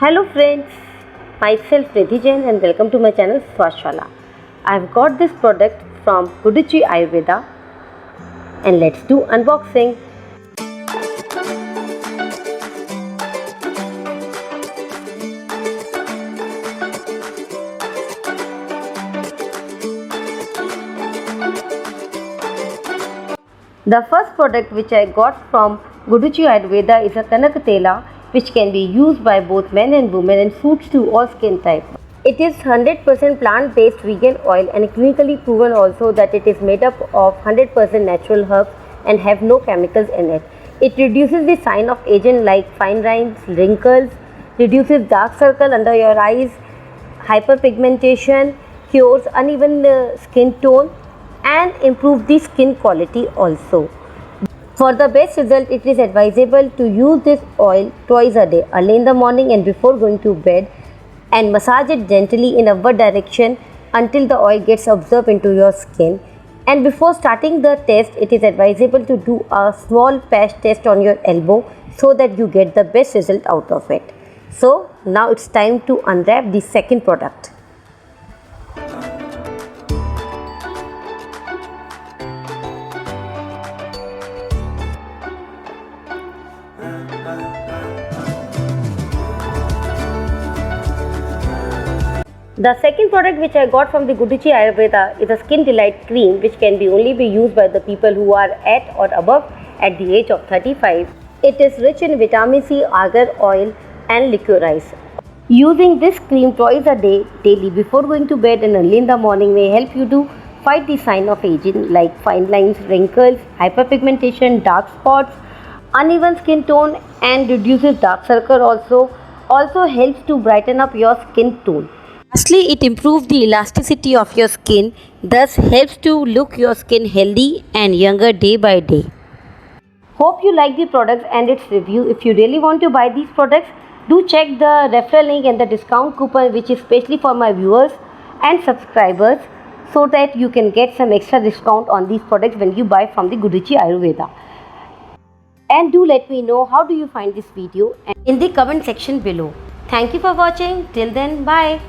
Hello friends, myself Nidhi Jain and welcome to my channel Swadshala. I've got this product from Guduchi Ayurveda and let's do unboxing. The first product which I got from Guduchi Ayurveda is a Kanaka Taila, which can be used by both men and women and suits to all skin types. It is 100% plant-based vegan oil and clinically proven also that it is made up of 100% natural herbs and have no chemicals in it. It reduces the sign of aging like fine lines, wrinkles, reduces dark circle under your eyes, hyperpigmentation, cures uneven skin tone and improves the skin quality also. For the best result, it is advisable to use this oil twice a day, early in the morning and before going to bed, and massage it gently in upward direction until the oil gets absorbed into your skin. And before starting the test, it is advisable to do a small patch test on your elbow so that you get the best result out of it. So now it's time to unwrap the second product. The second product which I got from the Guduchi Ayurveda is a Skin Delight Cream, which can only be used by the people who are at or above at the age of 35. It is rich in vitamin C, argan oil and licorice. Using this cream twice a day, daily before going to bed and early in the morning may help you to fight the sign of aging like fine lines, wrinkles, hyperpigmentation, dark spots, uneven skin tone and reduces dark circle also helps to brighten up your skin tone. Lastly, it improves the elasticity of your skin, thus helps to look your skin healthy and younger day by day. Hope you like the products and its review. If you really want to buy these products, do check the referral link and the discount coupon which is specially for my viewers and subscribers so that you can get some extra discount on these products when you buy from the Guduchi Ayurveda. And do let me know how do you find this video in the comment section below. Thank you for watching. Till then, bye.